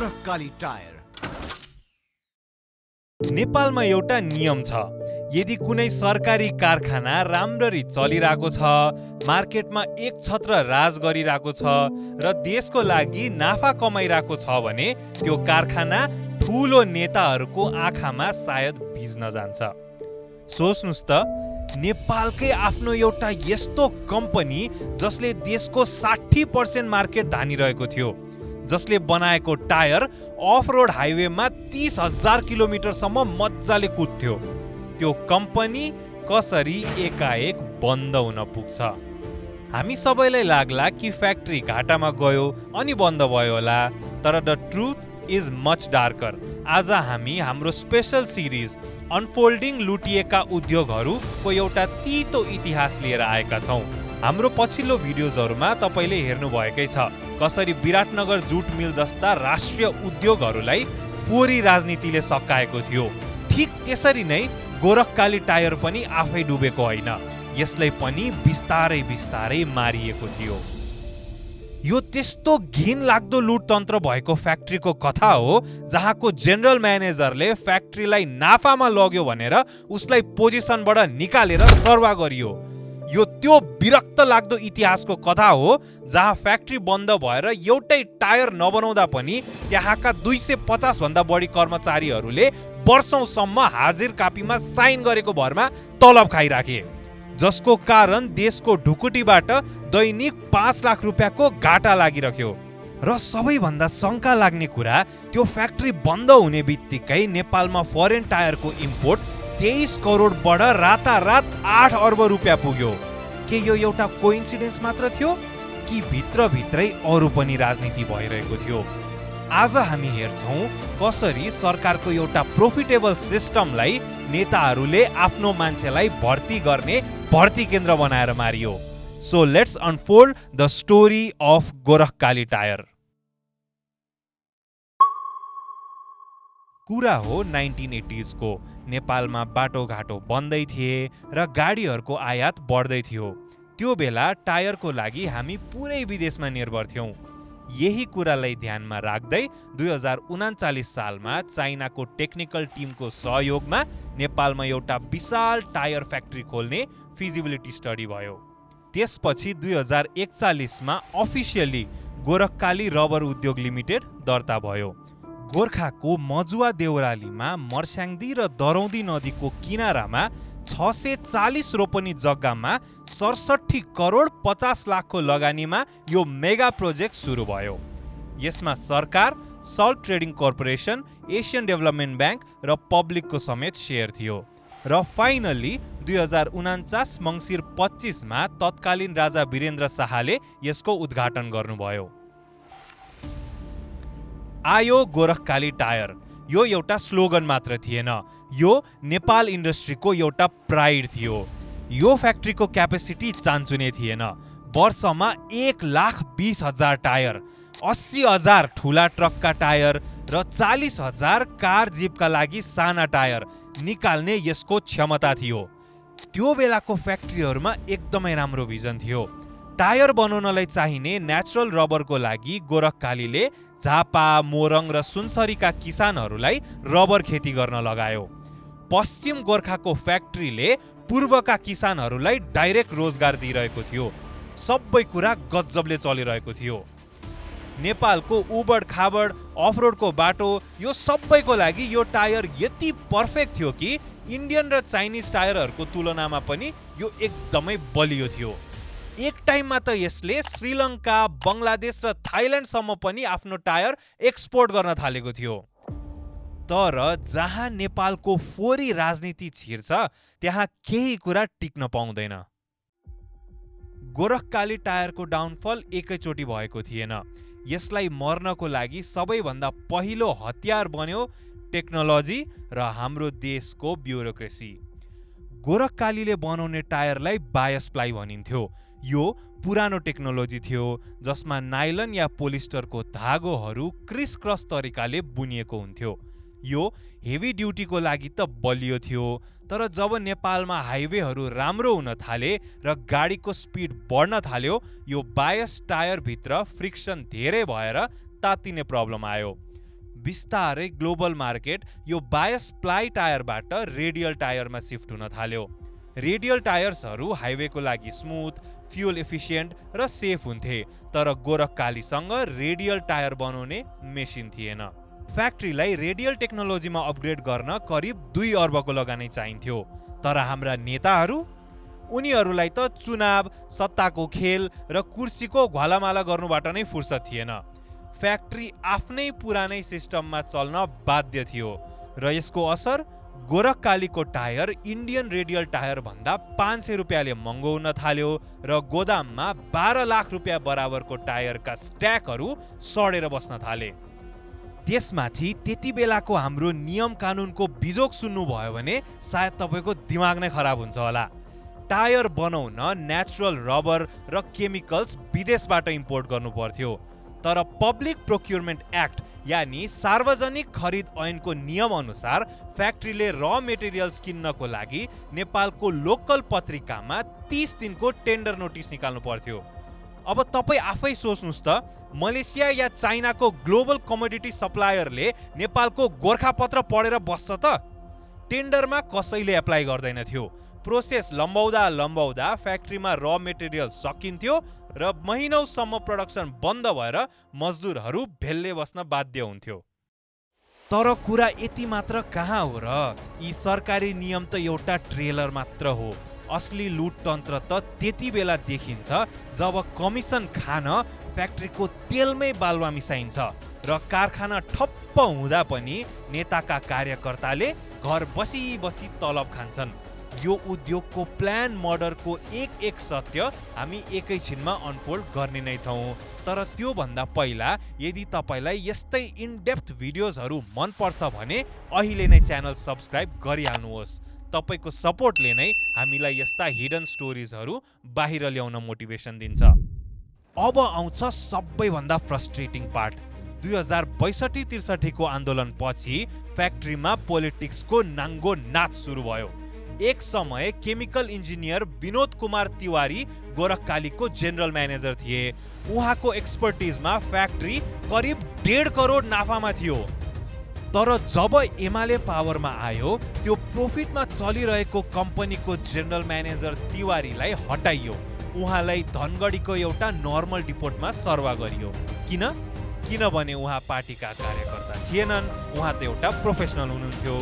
Gorkhakali tyre. नेपालमा एउटा नियम छ, यदि कुनै सरकारी कारखाना राम्ररी चलिरहेको छ, मार्केटमा एक छत्र राज गरिरहेको छ र देशको लागि नाफा कमाइरहेको छ भने त्यो कारखाना ठूलो नेताहरूको आँखामा सायद भिज्न जान्छ। सोच्नुस् त, नेपालकै आफ्नो एउटा यस्तो कम्पनी जसले देशको 60% मार्केट धानिरहेको थियो, जसले बनाएको टायर अफ रोड हाइवेमा 30,000 किलोमिटरसम्म मजाले कुद्थ्यो, त्यो कम्पनी कसरी एकाएक बन्द हुन पुग्छ? हामी सबैलाई लाग्ला कि फ्याक्ट्री घाटामा गयो अनि बन्द भयो होला, तर the truth is much darker. आज हामी हाम्रो स्पेशल सिरिज अनफोल्डिङ लुटिएका उद्योगहरूको एउटा तितो इतिहास लिएर आएका छौँ। हाम्रो पछिल्लो भिडियोजहरूमा तपाईँले हेर्नुभएकै छ कसरी विराटनगर जुट मिल जस्ता राष्ट्रिय उद्योगहरूलाई फोहोरी राजनीतिले सकाएको थियो। ठिक त्यसरी नै गोरखकाली टायर पनि आफै डुबेको होइन, यसलाई पनि बिस्तारै बिस्तारै मारिएको थियो। यो त्यस्तो घिन लाग्दो लुटतन्त्र भएको फ्याक्ट्रीको कथा हो जहाँको जेनरल म्यानेजरले फ्याक्ट्रीलाई नाफामा लग्यो भनेर उसलाई पोजिसनबाट निकालेर सर्वा गरियो। यो त्यो विरक्त लाग्दो इतिहासको कथा हो जहाँ फ्याक्ट्री बन्द भएर एउटै टायर नबनाउँदा पनि त्यहाँका 250 भन्दा बढी कर्मचारीहरूले वर्षौंसम्म हाजिर कापीमा साइन गरेको भरमा तलब खाइराखे, जसको कारण देशको ढुकुटीबाट दैनिक 5 लाख रुपियाँको घाटा लागिरह्यो। र सबैभन्दा शङ्का लाग्ने कुरा, त्यो फ्याक्ट्री बन्द हुने बित्तिकै नेपालमा फरेन टायरको इम्पोर्ट 23 करोडबाट रातारात 8 अर्ब रुपियाँ पुग्यो। के यो एउटा कोइन्सिडेन्स मात्र थियो कि भित्रभित्रै अरू पनि राजनीति भइरहेको थियो? आज हामी हेर्छौँ कसरी सरकारको एउटा प्रोफिटेबल सिस्टमलाई नेताहरूले आफ्नो मान्छेलाई भर्ती गर्ने भर्ती केन्द्र बनाएर Mario. So let's unfold the story of Gorkhakali tyre. कुरा हो 1980s को। नेपालमा बाटोघाटो बन्दै थिए र गाडीहरूको आयात बढ्दै थियो। त्यो बेला टायरको लागि हामी पुरै विदेशमा निर्भर थियौँ। यही कुरालाई ध्यानमा राख्दै 2039 सालमा चाइनाको टेक्निकल टिमको सहयोगमा नेपालमा एउटा विशाल टायर फ्याक्ट्री खोल्ने फिजिबिलिटी स्टडी भयो। त्यसपछि 2041 मा अफिसियली गोरखकाली रबर उद्योग लिमिटेड दर्ता भयो। गोर्खाको मजुवा देउरालीमा मर्स्याङ्दी र दरौदी नदीको किनारामा 640 रोपनी जग्गामा 67 करोड 50 लाखको लगानीमा यो मेगा प्रोजेक्ट सुरु भयो। यसमा सरकार, salt trading corporation, Asian development bank र पब्लिकको समेत सेयर थियो। र फाइनली 2049 मङ्सिर 25 मा तत्कालीन राजा वीरेन्द्र शाहले यसको उद्घाटन गर्नुभयो। आयो गोरखकाली टायर। यो एउटा स्लोगन मात्र थिएन, यो नेपाल इन्डस्ट्रीको एउटा प्राइड थियो। यो फ्याक्ट्रीको क्यापेसिटी चान्चुने थिएन। वर्षमा 1,20,000 टायर, 80,000 ठुला ट्रकका टायर र 40,000 कार जिपका लागि साना टायर निकाल्ने यसको क्षमता थियो। त्यो बेलाको फ्याक्ट्रीहरूमा एकदमै राम्रो भिजन थियो। टायर बनाउनलाई चाहिने नेचुरल रबरको लागि गोरखकालीले झापा, मोरङ र सुनसरीका किसानहरूलाई रबर खेती गर्न लगायो। पश्चिम गोर्खाको फ्याक्ट्रीले पूर्वका किसानहरूलाई डाइरेक्ट रोजगार दिइरहेको थियो। सबै कुरा गजबले चलिरहेको थियो। नेपालको उबड खाबड अफरोडको बाटो, यो सबैको लागि यो टायर यति पर्फेक्ट थियो कि इन्डियन र चाइनिज टायरहरूको तुलनामा पनि यो एकदमै बलियो थियो। एक टाइममा त यसले श्रीलङ्का, बङ्गलादेश र थाइल्यान्डसम्म पनि आफ्नो टायर एक्सपोर्ट गर्न थालेको थियो। तर जहाँ नेपालको फोहोरी राजनीति छिर्छ त्यहाँ केही कुरा टिक्न पाउँदैन। गोरखकाली टायरको डाउनफल एकैचोटि भएको थिएन। यसलाई मर्नको लागि सबैभन्दा पहिलो हतियार बन्यो टेक्नोलोजी र हाम्रो देशको ब्युरोक्रेसी। गोरखकालीले बनाउने टायरलाई बायस प्लाई भनिन्थ्यो। यो पुरानो टेक्नोलोजी थियो जसमा नाइलन या पोलिस्टरको धागोहरू क्रिस क्रस तरिकाले बुनिएको हुन्थ्यो। यो हेभी ड्युटीको लागि त बलियो थियो, तर जब नेपालमा हाइवेहरू राम्रो हुन थाले र गाडीको स्पिड बढ्न थाल्यो, यो बायस टायर भित्र फ्रिक्सन धेरै भएर तातिने प्रब्लम आयो। बिस्तारै ग्लोबल मार्केट यो बायस प्लाई टायरबाट रेडियल टायरमा सिफ्ट हुन थाल्यो। रेडियल टायर्सहरू हाइवेको लागि स्मुथ, फ्युल एफिसिएन्ट र सेफ हुन्थे, तर गोरखकालीसँग रेडियल टायर बनाउने मेसिन थिएन। फ्याक्ट्रीलाई रेडियल टेक्नोलोजीमा अपग्रेड गर्न करिब 2 अर्बको लगानी चाहिन्थ्यो, तर हाम्रा नेताहरू, उनीहरूलाई त चुनाव, सत्ताको खेल र कुर्सीको घ्वालामाला गर्नुबाट नै फुर्सद थिएन। फ्याक्ट्री आफ्नै पुरानै सिस्टममा चल्न बाध्य थियो र यसको असर गोरखकालीको टायर इन्डियन रेडियल टायर भन्दा 500 रुपियाँले महँगो हुन थाल्यो र गोदाममा 12 लाख रुपियाँ बराबरको टायरका स्ट्याकहरू सडेर बस्न थाले। त्यसमाथि त्यति बेलाको हाम्रो नियम कानुनको बिजोग सुन्नुभयो भने सायद तपाईँको दिमाग नै खराब हुन्छ होला। टायर बनाउन नेचुरल रबर र केमिकल्स विदेशबाट इम्पोर्ट गर्नु पर्थ्यो, तर पब्लिक प्रोक्युरमेन्ट एक्ट यानी सार्वजनिक खरिद ऐनको नियम अनुसार फ्याक्ट्रीले र मेटेरियल्स किन्नको लागि नेपालको लोकल पत्रिकामा 30 दिनको टेन्डर नोटिस निकाल्नु पर्थ्यो। अब तपाईँ आफै सोच्नुहोस् त, मलेसिया या चाइनाको ग्लोबल कमोडिटी सप्लायरले नेपालको गोर्खापत्र पढेर बस्छ त? टेन्डरमा कसैले एप्लाई गर्दैन थियो। प्रोसेस लम्बाउँदा फ्याक्ट्रीमा र मेटेरियल सकिन्थ्यो र महिनौसम्म प्रोडक्सन बन्द भएर मजदुरहरू भेल्ले बस्न बाध्य हुन्थ्यो। तर कुरा यति मात्र कहाँ हो र? यी सरकारी नियम त एउटा ट्रेलर मात्र हो। असली लुटतन्त्र त त्यति बेला देखिन्छ जब कमिसन खान फ्याक्ट्रीको तेलमै बालुवा मिसाइन्छ र कारखाना ठप्प हुँदा पनि नेताका कार्यकर्ताले घर बसी बसी तलब खान्छन्। यो उद्योगको प्लान मर्डरको एक सत्य हामी एकैछिनमा अनफोल्ड गर्ने नै छौँ। तर त्यो भन्दा पहिला यदि तपाईँलाई यस्तै इनडेप्थ भिडियोजहरू मन पर्छ भने अहिले नै च्यानल सब्स्क्राइब गरिहाल्नुहोस्। तपाईँको सपोर्टले नै हामीलाई यस्ता हिडन स्टोरिजहरू बाहिर ल्याउन मोटिभेसन दिन्छ। अब आउँछ सबैभन्दा फ्रस्ट्रेटिङ पार्ट। 2062-63 को आन्दोलन पछि फ्याक्ट्रीमा पोलिटिक्सको नाङ्गो नाच सुरु भयो। एक समय केमिकल इन्जिनियर विनोद कुमार तिवारी गोरखकालीको जेनरल म्यानेजर थिए। उहाँको एक्सपर्टिजमा फ्याक्ट्री करिब 1.5 करोड नाफामा थियो। तर जब एमाले पावरमा आयो, त्यो प्रॉफिटमा चलिरहेको कम्पनीको जेनरल म्यानेजर तिवारीलाई हटाइयो। उहाँलाई धनगढीको एउटा नर्मल डिपोटमा सर्वा गरियो। किनभने उहाँ पार्टीका कार्यकर्ता थिएनन्, उहाँ त एउटा प्रोफेसनल हुनुहुन्थ्यो।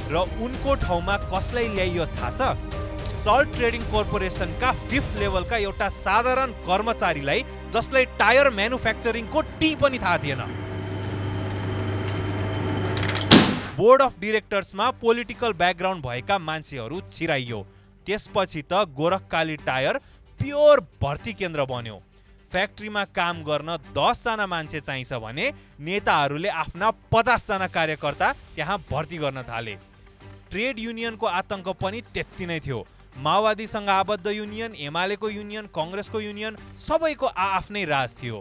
र उनको ठाउँमा कसलाई ल्याइयो थाहा छ? सल्ट ट्रेडिङ कर्पोरेसनका 5th लेभलका एउटा साधारण कर्मचारीलाई, जसलाई टायर म्यानुफ्याक्चरिङको टी पनि थाहा थिएन। बोर्ड अफ डिरेक्टर्समा पोलिटिकल ब्याकग्राउन्ड भएका मान्छेहरू छिराइयो। त्यसपछि त गोरखकाली टायर प्योर भर्ती केन्द्र बन्यो। फ्याक्ट्रीमा काम गर्न 10 जना मान्छे चाहिन्छ भने नेताहरूले आफ्ना 50 जना कार्यकर्ता त्यहाँ भर्ती गर्न थाले। ट्रेड युनियनको आतंक पनि त्यति नै थियो। माओवादीसँग आबद्ध युनियन, एमालेको युनियन, कङ्ग्रेसको युनियन, सबैको आफ्नै राज थियो।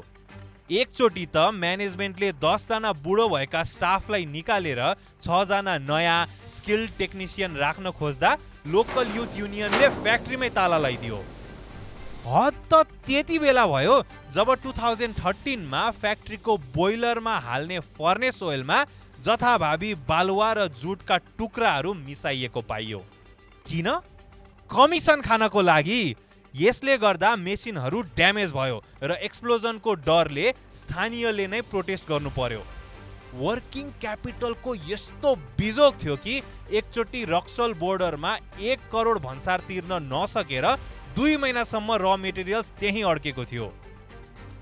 एकचोटि त म्यानेजमेन्टले 10 जना बुढो भएका स्टाफलाई निकालेर 6 जना नयाँ स्किल्ड टेक्निसियन राख्न खोज्दा लोकल युथ युनियनले फ्याक्ट्रीमै ताला लगाइदियो। हद त त्यति बेला भयो जब 2013 मा फ्याक्ट्रीको बोइलरमा हाल्ने फर्नेस ओइलमा जथाभावी बालुवा र जुटका टुक्राहरू मिसाइएको पाइयो। किन? कमिसन खानको लागि। यसले गर्दा मेसिनहरू ड्यामेज भयो र एक्सप्लोजनको डरले स्थानीयले नै प्रोटेस्ट गर्नु पर्यो। वर्किङ क्यापिटलको यस्तो बिजोग थियो कि एकचोटि रक्सल बोर्डरमा 1 करोड भन्सार तिर्न नसकेर 2 महिनासम्म र मेटेरियल्स त्यही अड्केको थियो।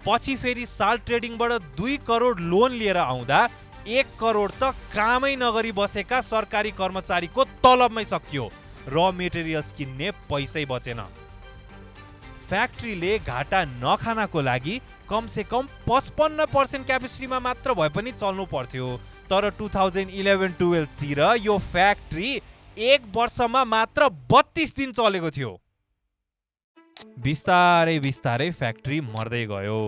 पछि फेरि साल्ट ट्रेडिङबाट 2 करोड लोन लिएर आउँदा 1 करोड त कामै नगरी बसेका सरकारी कर्मचारीको तलबमै सकियो। र मेटेरियल्स किन्ने पैसै बचेन। फ्याक्ट्रीले घाटा नखानको लागि कमसे कम 55% क्यापेसिटीमा मात्र भए पनि चल्नु पर्थ्यो। तर 2011-12 तिर यो फ्याक्ट्री 1 वर्षमा मात्र 32 दिन चलेको थियो। बिस्तारै फ्याक्ट्री मर्दै गयो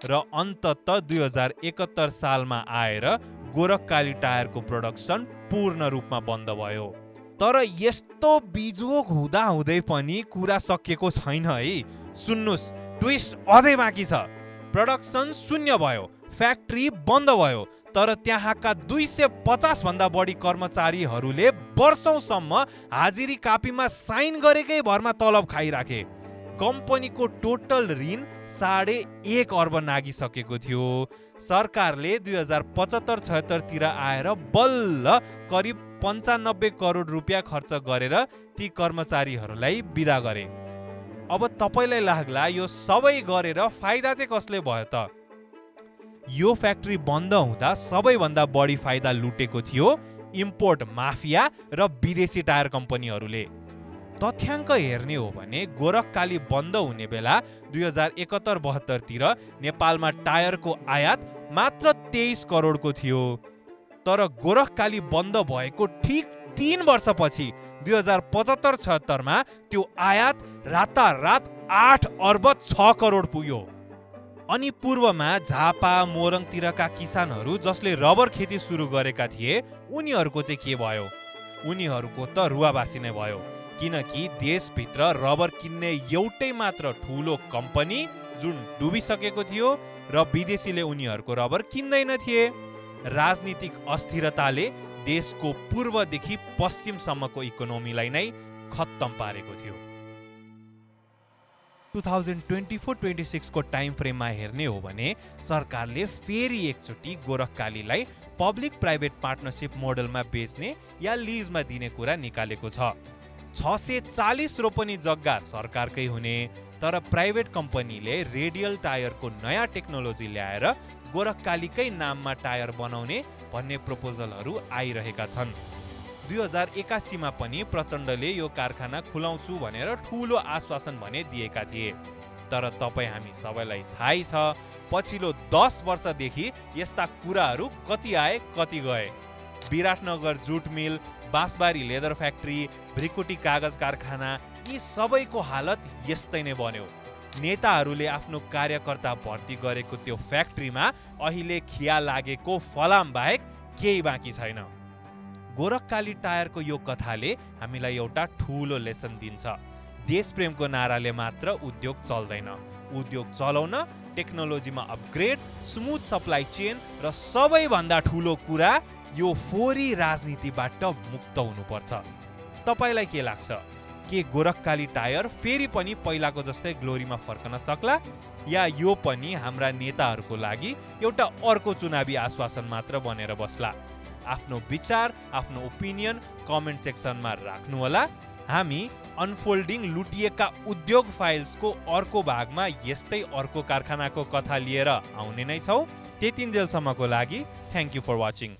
र अन्ततः 2071 सालमा आएर गोरखकाली टायरको प्रोडक्सन पूर्ण रूपमा बन्द भयो। तर यस्तो बिजोग हुँदै पनि कुरा सकिएको छैन है। सुन्नुस्, ट्विस्ट अझै बाँकी छ। प्रोडक्सन शून्य भयो, फ्याक्ट्री बन्द भयो, तर त्यहाँका 250 भन्दा बढी कर्मचारीहरूले वर्षौंसम्म हाजिरी कापीमा साइन गरेकै भरमा तलब खाइराखे। कम्पनीको टोटल ऋण 1.5 अर्ब नागिसकेको थियो। सरकारले 2075-76 तिर आएर बल्ल करिब 95 करोड रुपियाँ खर्च गरेर ती कर्मचारीहरूलाई बिदा गरे। अब तपाईलाई लाग्ला यो सबै गरेर फाइदा चाहिँ कसले भयो त? यो फ्याक्ट्री बन्द हुँदा सबैभन्दा बढी फाइदा लुटेको थियो इम्पोर्ट माफिया र विदेशी टायर कम्पनीहरूले। तथ्याङ्क हेर्ने हो भने गोरखकाली बन्द हुने बेला 2071-72 तिर नेपालमा टायरको आयात मात्र 23 करोडको थियो। तर गोरखकाली बन्द भएको ठीक 3 वर्षपछि 2075-76 मा त्यो आयात रातारात 8 अर्ब 6 करोड पुग्यो। अनि पूर्वमा झापा मोरङतिरका किसानहरू जसले रबर खेती सुरु गरेका थिए उनीहरूको चाहिँ के भयो? उनीहरूको त रुवाबासी नै भयो, किनकि देशभित्र रबर किन्ने एउटै मात्र ठुलो कम्पनी जुन डुबिसकेको थियो र विदेशीले उनीहरूको रबर किन्दैन थिए। राजनीतिक अस्थिरताले देशको पूर्वदेखि पश्चिमसम्मको इकोनोमीलाई नै खत्तम पारेको थियो। 2024-26 को टाइम फ्रेममा हेर्ने हो भने सरकारले फेरि एकचोटि गोरखकालीलाई पब्लिक प्राइभेट पार्टनरशिप मोडलमा बेच्ने या लिजमा दिने कुरा निकालेको छ। 640 रोपनी जग्गा सरकारकै हुने, तर प्राइभेट कम्पनीले रेडियल टायरको नयाँ टेक्नोलोजी ल्याएर गोरखकालीकै नाममा टायर बनाउने भन्ने प्रपोजलहरू आइरहेका छन्। 2081 मा पनि प्रचण्डले यो कारखाना खुलाउँछु भनेर ठूलो आश्वासन भने दिएका थिए। तर तपाईँ हामी सबैलाई थाहै छ पछिल्लो 10 वर्षदेखि यस्ता कुराहरू कति आए कति गए। विराटनगर जुट मिल, बाँसबारी लेदर फ्याक्ट्री, भ्रिकुटी कागज कारखाना, यी सबैको हालत यस्तै नै बन्यो। नेताहरूले आफ्नो कार्यकर्ता भर्ती गरेको त्यो फ्याक्ट्रीमा अहिले खिया लागेको फलाम बाहेक केही बाँकी छैन। गोरखकाली टायरको यो कथाले हामीलाई एउटा ठूलो लेसन दिन्छ। देशप्रेमको नाराले मात्र उद्योग चल्दैन। उद्योग चलाउन टेक्नोलोजीमा अपग्रेड, स्मुथ सप्लाई चेन र सबैभन्दा ठूलो कुरा यो फोरी राजनीतिबाट मुक्त हुनुपर्छ। तपाईलाई के लाग्छ? के गोरखकाली टायर फेरि पनि पहिलाको जस्तै ग्लोरीमा फर्कन सक्ला, या यो पनि हाम्रा नेताहरूको लागि एउटा अर्को चुनावी आश्वासन मात्र बनेर बस्ला? आफ्नो विचार, आफ्नो ओपिनियन कमेन्ट सेक्सनमा राख्नुहोला। हामी अनफोल्डिङ लुटिएका उद्योग फाइल्सको अर्को भागमा यस्तै अर्को कारखानाको कथा लिएर आउने नै छौँ। त्यतिन्जेलसम्मको लागि थ्याङ्क यू फर वाचिङ।